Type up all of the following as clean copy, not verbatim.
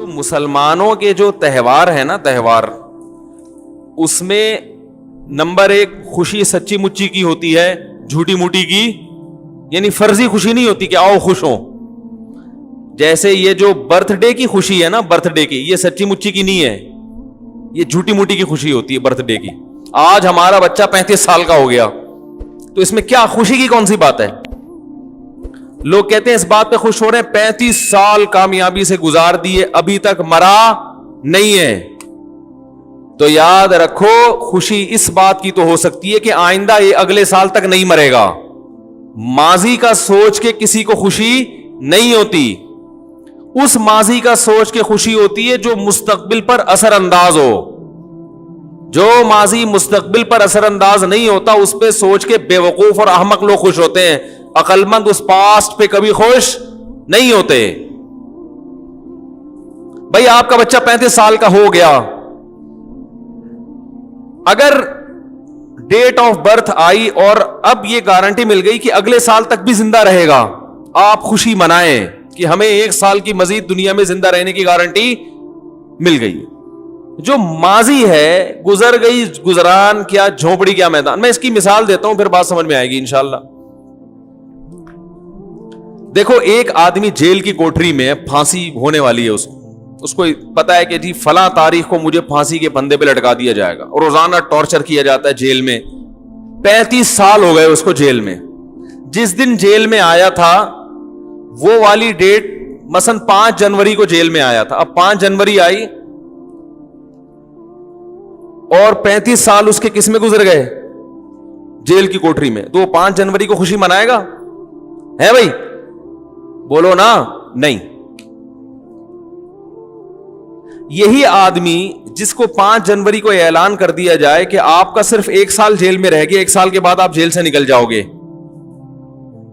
تو مسلمانوں کے جو تہوار ہے نا تہوار, اس میں نمبر 1 خوشی سچی مچی کی ہوتی ہے, جھوٹی موٹی کی, یعنی فرضی خوشی نہیں ہوتی کہ آؤ خوش ہو. جیسے یہ جو برتھ ڈے کی خوشی ہے نا, برتھ ڈے کی, یہ سچی مچی کی نہیں ہے, یہ جھوٹی موٹی کی خوشی ہوتی ہے برتھ ڈے کی. آج ہمارا بچہ 35 سال کا ہو گیا, تو اس میں کیا خوشی کی کون سی بات ہے؟ لوگ کہتے ہیں اس بات پہ خوش ہو رہے ہیں 35 سال کامیابی سے گزار دیے, ابھی تک مرا نہیں ہے. تو یاد رکھو خوشی اس بات کی تو ہو سکتی ہے کہ آئندہ یہ اگلے سال تک نہیں مرے گا. ماضی کا سوچ کے کسی کو خوشی نہیں ہوتی, اس ماضی کا سوچ کے خوشی ہوتی ہے جو مستقبل پر اثر انداز ہو. جو ماضی مستقبل پر اثر انداز نہیں ہوتا اس پہ سوچ کے بے وقوف اور احمق لوگ خوش ہوتے ہیں, عقل مند اس پاسٹ پہ کبھی خوش نہیں ہوتے. بھائی آپ کا بچہ 35 سال کا ہو گیا, اگر ڈیٹ آف برتھ آئی اور اب یہ گارنٹی مل گئی کہ اگلے سال تک بھی زندہ رہے گا, آپ خوشی منائیں کہ ہمیں 1 سال کی مزید دنیا میں زندہ رہنے کی گارنٹی مل گئی. جو ماضی ہے گزر گئی, گزران کیا جھونپڑی کیا میدان. میں اس کی مثال دیتا ہوں پھر بات سمجھ میں آئے گی انشاءاللہ. دیکھو ایک آدمی جیل کی کوٹری میں پھانسی ہونے والی ہے, اس کو پتا ہے کہ جی فلاں تاریخ کو مجھے پھانسی کے پھندے پہ لٹکا دیا جائے گا, اور روزانہ ٹارچر کیا جاتا ہے جیل میں. 35 سال ہو گئے اس کو جیل میں. جس دن جیل میں آیا تھا وہ والی ڈیٹ مثلا 5 جنوری کو جیل میں آیا تھا. اب 5 جنوری آئی اور 35 سال اس کے کس میں گزر گئے؟ جیل کی کوٹری میں. تو وہ 5 جنوری کو خوشی منائے گا؟ ہے بھائی بولو نا. نہیں. یہی آدمی جس کو 5 جنوری کو اعلان کر دیا جائے کہ آپ کا صرف 1 سال جیل میں رہ گیا, 1 سال کے بعد آپ جیل سے نکل جاؤ گے,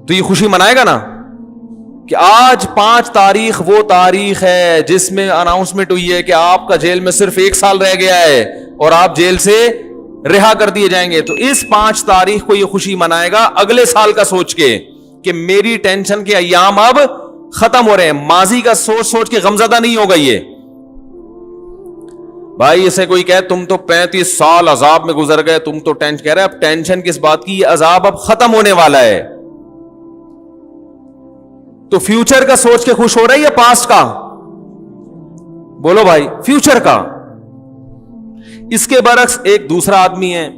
تو یہ خوشی منائے گا نا کہ آج 5 تاریخ وہ تاریخ ہے جس میں اناؤنسمنٹ ہوئی ہے کہ آپ کا جیل میں صرف 1 سال رہ گیا ہے اور آپ جیل سے رہا کر دیے جائیں گے. تو اس 5 تاریخ کو یہ خوشی منائے گا اگلے سال کا سوچ کے کہ میری ٹینشن کے ایام اب ختم ہو رہے ہیں. ماضی کا سوچ سوچ کے غمزدہ نہیں ہوگا یہ. بھائی اسے کوئی کہے تم تو 35 سال عذاب میں گزر گئے, تم تو ٹینشن, کہہ رہے اب ٹینشن کس بات کی, یہ عذاب اب ختم ہونے والا ہے. تو فیوچر کا سوچ کے خوش ہو رہا ہے یا پاسٹ کا؟ بولو بھائی, فیوچر کا. اس کے برعکس ایک دوسرا آدمی ہے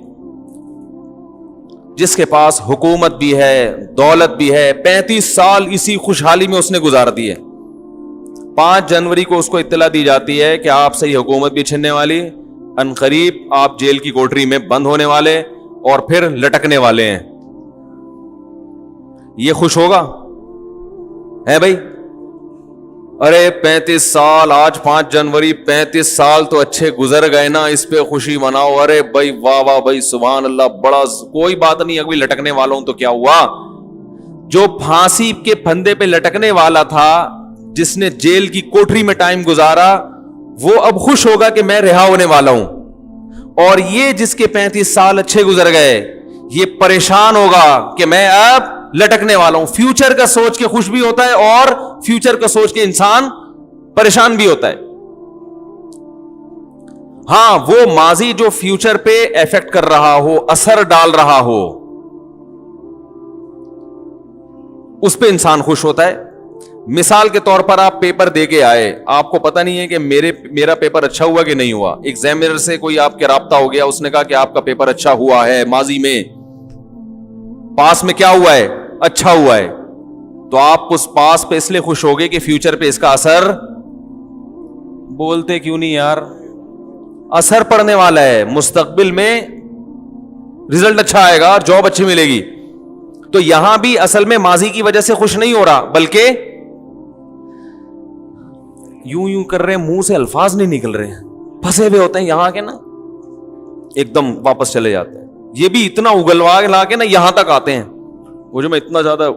جس کے پاس حکومت بھی ہے, دولت بھی ہے, 35 سال اسی خوشحالی میں اس نے گزار دی ہے. 5 جنوری کو اس کو اطلاع دی جاتی ہے کہ آپ سے یہ حکومت بھی چھننے والی, ان قریب آپ جیل کی کوٹری میں بند ہونے والے اور پھر لٹکنے والے ہیں. یہ خوش ہوگا؟ ہے بھائی؟ ارے 35 سال, آج 5 جنوری, 35 سال تو اچھے گزر گئے نا, اس پہ خوشی مناؤ. ارے بھائی واہ واہ بھائی سبحان اللہ, بڑا کوئی بات نہیں, اگر لٹکنے والوں تو کیا ہوا. جو پھانسی کے پھندے پہ لٹکنے والا تھا, جس نے جیل کی کوٹری میں ٹائم گزارا, وہ اب خوش ہوگا کہ میں رہا ہونے والا ہوں. اور یہ جس کے 35 سال اچھے گزر گئے, یہ پریشان ہوگا کہ میں اب لٹکنے والا ہوں. فیوچر کا سوچ کے خوش بھی ہوتا ہے اور فیوچر کا سوچ کے انسان پریشان بھی ہوتا ہے. ہاں وہ ماضی جو فیوچر پہ ایفیکٹ کر رہا ہو, اثر ڈال رہا ہو, اس پہ انسان خوش ہوتا ہے. مثال کے طور پر آپ پیپر دے کے آئے, آپ کو پتہ نہیں ہے کہ میرا پیپر اچھا ہوا کہ نہیں ہوا. ایگزامینر سے کوئی آپ کے رابطہ ہو گیا, اس نے کہا کہ آپ کا پیپر اچھا ہوا ہے, ماضی میں پاس میں کیا ہوا ہے, اچھا ہوا ہے. تو آپ اس پاس پہ اس لیے خوش ہوگے کہ فیوچر پہ اس کا اثر, بولتے کیوں نہیں یار, اثر پڑنے والا ہے. مستقبل میں رزلٹ اچھا آئے گا, جاب اچھی ملے گی. تو یہاں بھی اصل میں ماضی کی وجہ سے خوش نہیں ہو رہا, بلکہ یوں کر رہے ہیں, منہ سے الفاظ نہیں نکل رہے ہیں, پھنسے ہوئے ہوتے ہیں یہاں کے نا, ایک دم واپس چلے جاتے ہیں. یہ بھی اتنا اگلوا لا کے نا یہاں تک آتے ہیں. وہ جو میں اتنا زیادہ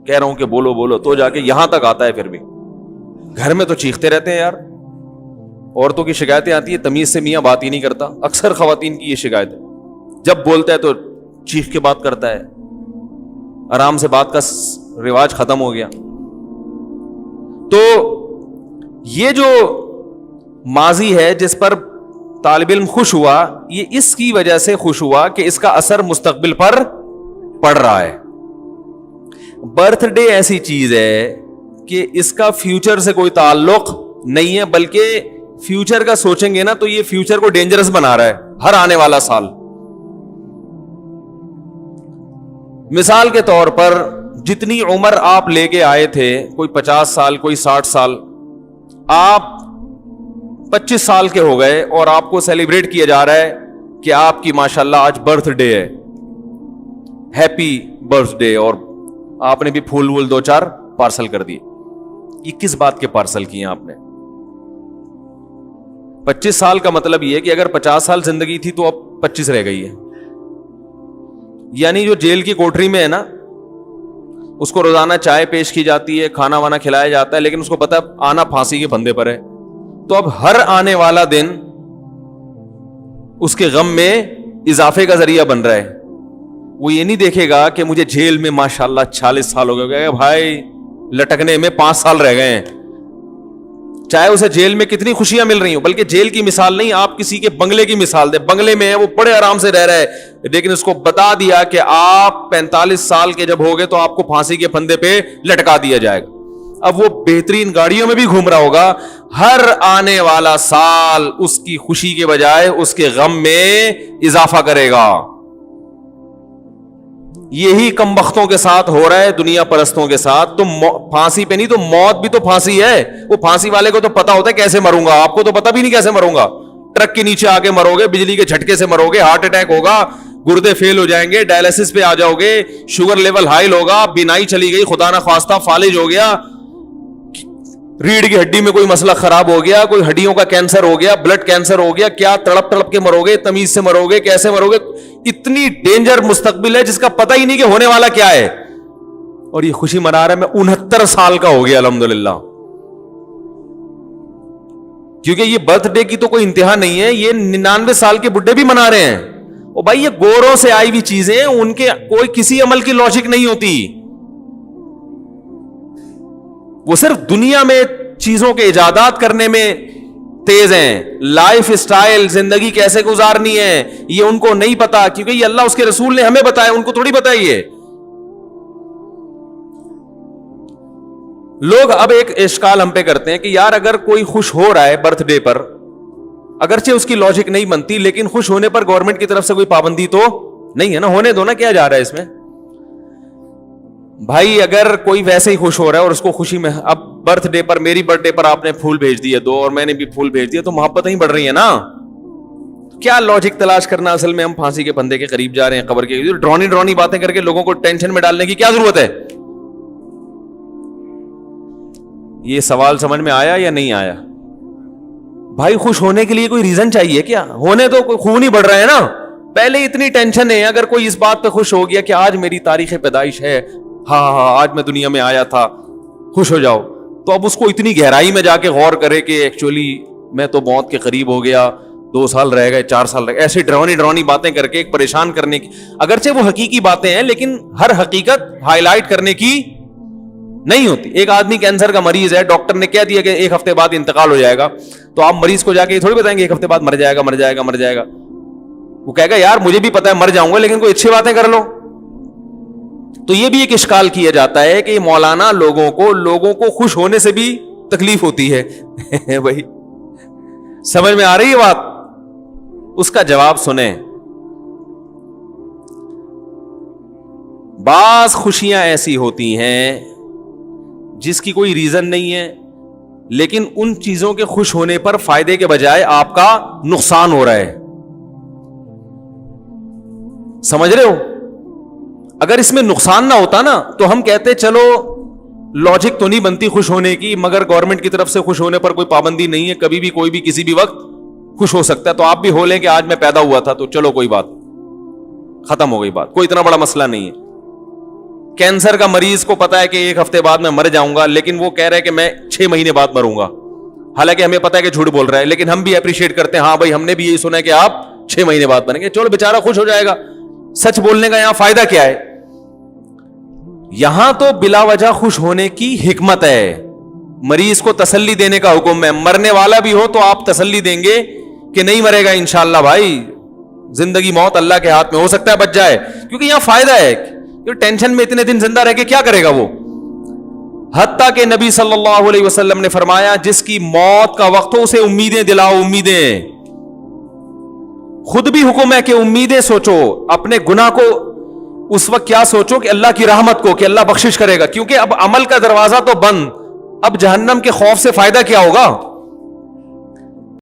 کہہ رہا ہوں کہ بولو بولو, تو جا کے یہاں تک آتا ہے. پھر بھی گھر میں تو چیختے رہتے ہیں یار. عورتوں کی شکایتیں آتی ہے, تمیز سے میاں بات ہی نہیں کرتا. اکثر خواتین کی یہ شکایت ہے, جب بولتا ہے تو چیخ کے بات کرتا ہے. آرام سے بات کا رواج ختم ہو گیا. تو یہ جو ماضی ہے جس پر طالب علم خوش ہوا, یہ اس کی وجہ سے خوش ہوا کہ اس کا اثر مستقبل پر پڑ رہا ہے. برتھ ڈے ایسی چیز ہے کہ اس کا فیوچر سے کوئی تعلق نہیں ہے, بلکہ فیوچر کا سوچیں گے نا تو یہ فیوچر کو ڈینجرس بنا رہا ہے ہر آنے والا سال. مثال کے طور پر جتنی عمر آپ لے کے آئے تھے, کوئی 50 سال, کوئی 60 سال, آپ 25 سال کے ہو گئے اور آپ کو سیلیبریٹ کیا جا رہا ہے کہ آپ کی ماشاءاللہ آج برتھ ڈے ہے, ہیپی برتھ ڈے, اور آپ نے بھی پھول وول 2-4 پارسل کر دیے. یہ کس بات کے پارسل کیے آپ نے؟ 25 سال کا مطلب یہ کہ اگر 50 سال زندگی تھی تو اب 25 رہ گئی ہے. یعنی جو جیل کی کوٹری میں ہے نا, اس کو روزانہ چائے پیش کی جاتی ہے, کھانا وانا کھلایا جاتا ہے, لیکن اس کو پتا آنا پھانسی کے پھندے پر ہے. تو اب ہر آنے والا دن اس کے غم میں اضافے کا ذریعہ بن رہا ہے. وہ یہ نہیں دیکھے گا کہ مجھے جیل میں ماشاءاللہ 40 سال ہو گئے, بھائی لٹکنے میں 5 سال رہ گئے ہیں, چاہے اسے جیل میں کتنی خوشیاں مل رہی ہوں. بلکہ جیل کی مثال نہیں, آپ کسی کے بنگلے کی مثال دیں. بنگلے میں ہے, وہ بڑے آرام سے رہ رہا ہے, لیکن اس کو بتا دیا کہ آپ 45 سال کے جب ہوگے تو آپ کو پھانسی کے پھندے پہ لٹکا دیا جائے گا. اب وہ بہترین گاڑیوں میں بھی گھوم رہا ہوگا, ہر آنے والا سال اس کی خوشی کے بجائے اس کے غم میں اضافہ کرے گا. یہی کم بختوں کے ساتھ ہو رہا ہے, دنیا پرستوں کے ساتھ. تو پھانسی پہ نہیں تو موت بھی تو پھانسی ہے. وہ پھانسی والے کو تو پتا ہوتا ہے کیسے مروں گا, آپ کو تو پتا بھی نہیں کیسے مروں گا. ٹرک کے نیچے آ کے مرو گے, بجلی کے جھٹکے سے مرو گے, ہارٹ اٹیک ہوگا, گردے فیل ہو جائیں گے, ڈائلسس پہ آ جاؤ گے, شوگر لیول ہائی ہوگا, بینائی چلی گئی, خدا نہ خواستہ فالج ہو گیا, ریڑھ کی ہڈی میں کوئی مسئلہ خراب ہو گیا, کوئی ہڈیوں کا کینسر ہو گیا, بلڈ کینسر ہو گیا, کیا تڑپ تڑپ کے مرو گے, تمیز سے مرو گے, کیسے مرو گے. اتنی ڈینجر مستقبل ہے جس کا پتہ ہی نہیں کہ ہونے والا کیا ہے. اور یہ خوشی منا رہا ہے, میں 69 سال کا ہو گیا الحمدللہ. کیونکہ یہ برتھ ڈے کی تو کوئی انتہا نہیں ہے, یہ 99 سال کے بڈھے بھی منا رہے ہیں. اور بھائی یہ گوروں سے آئی ہوئی چیزیں, ان کے کوئی کسی عمل کی لاجک نہیں ہوتی. وہ صرف دنیا میں چیزوں کے ایجادات کرنے میں تیز ہیں. لائف سٹائل, زندگی کیسے گزارنی ہے, یہ ان کو نہیں پتا, کیونکہ یہ اللہ اس کے رسول نے ہمیں بتایا, ان کو تھوڑی بتائیے. لوگ اب ایک اشکال ہم پہ کرتے ہیں کہ یار اگر کوئی خوش ہو رہا ہے برتھ ڈے پر, اگرچہ اس کی لاجک نہیں بنتی, لیکن خوش ہونے پر گورنمنٹ کی طرف سے کوئی پابندی تو نہیں ہے نا, ہونے دو نا, کیا جا رہا ہے اس میں. بھائی اگر کوئی ویسے ہی خوش ہو رہا ہے اور اس کو خوشی میں, اب برتھ ڈے پر, میری برتھ ڈے پر آپ نے پھول بھیج دیے 2 اور میں نے بھی پھول بھیج دیا, تو محبتیں ہی بڑھ رہی ہیں نا. کیا لاجک تلاش کرنا, اصل میں ہم پھانسی کے پھندے کے قریب جا رہے ہیں, قبر کے. ڈرونی باتیں کر کے لوگوں کو ٹینشن میں ڈالنے کی کیا ضرورت ہے. یہ سوال سمجھ میں آیا یا نہیں آیا؟ بھائی خوش ہونے کے لیے کوئی ریزن چاہیے کیا؟ ہونے تو کوئی خون ہی بڑھ رہا ہے نا. پہلے اتنی ٹینشن ہے, اگر کوئی اس بات پہ خوش ہو گیا کہ آج میری تاریخ پیدائش ہے, ہاں آج میں دنیا میں آیا تھا, خوش ہو جاؤ, تو اب اس کو اتنی گہرائی میں جا کے غور کرے کہ ایکچولی میں تو موت کے قریب ہو گیا, 2 سال رہ گئے, 4 سال رہ گئے, ایسی ڈرونی باتیں کر کے ایک پریشان کرنے کی. اگرچہ وہ حقیقی باتیں ہیں, لیکن ہر حقیقت ہائی لائٹ کرنے کی نہیں ہوتی. ایک آدمی کینسر کا مریض ہے, ڈاکٹر نے کہہ دیا کہ 1 ہفتے بعد انتقال ہو جائے گا, تو آپ مریض کو جا کے یہ تھوڑی بتائیں گے 1 ہفتے بعد مر جائے گا. وہ کہے گا یار مجھے بھی پتا ہے مر جاؤں گا, لیکن کوئی اچھی باتیں کر لو. تو یہ بھی ایک اشکال کیا جاتا ہے کہ مولانا لوگوں کو خوش ہونے سے بھی تکلیف ہوتی ہے. بھائی سمجھ میں آ رہی ہے بات؟ اس کا جواب سنیں. بعض خوشیاں ایسی ہوتی ہیں جس کی کوئی ریزن نہیں ہے, لیکن ان چیزوں کے خوش ہونے پر فائدے کے بجائے آپ کا نقصان ہو رہا ہے. سمجھ رہے ہو؟ اگر اس میں نقصان نہ ہوتا نا تو ہم کہتے چلو لاجک تو نہیں بنتی خوش ہونے کی, مگر گورنمنٹ کی طرف سے خوش ہونے پر کوئی پابندی نہیں ہے, کبھی بھی کوئی بھی کسی بھی وقت خوش ہو سکتا ہے. تو آپ بھی ہو لیں کہ آج میں پیدا ہوا تھا, تو چلو کوئی بات, ختم ہو گئی بات, کوئی اتنا بڑا مسئلہ نہیں ہے. کینسر کا مریض کو پتا ہے کہ 1 ہفتے بعد میں مر جاؤں گا, لیکن وہ کہہ رہا ہے کہ میں 6 مہینے بعد مروں گا, حالانکہ ہمیں پتا ہے کہ جھوٹ بول رہا ہے, لیکن ہم بھی اپریشیٹ کرتے ہیں, ہاں بھائی ہم نے بھی یہی سنا ہے کہ آپ 6 مہینے بعد مریں گے, چلو بیچارہ خوش ہو جائے گا. سچ بولنے کا یہاں فائدہ کیا ہے؟ یہاں تو بلا وجہ خوش ہونے کی حکمت ہے. مریض کو تسلی دینے کا حکم ہے. مرنے والا بھی ہو تو آپ تسلی دیں گے کہ نہیں مرے گا انشاءاللہ بھائی, زندگی موت اللہ کے ہاتھ میں, ہو سکتا ہے بچ جائے, کیونکہ یہاں فائدہ ہے. ٹینشن میں اتنے دن زندہ رہ کے کیا کرے گا وہ. حتیٰ کہ نبی صلی اللہ علیہ وسلم نے فرمایا جس کی موت کا وقت ہو اسے امیدیں دلاؤ, امیدیں. خود بھی حکم ہے کہ امیدیں سوچو, اپنے گناہ کو اس وقت کیا سوچو کہ اللہ کی رحمت کو, کہ اللہ بخشش کرے گا, کیونکہ اب عمل کا دروازہ تو بند, اب جہنم کے خوف سے فائدہ کیا ہوگا.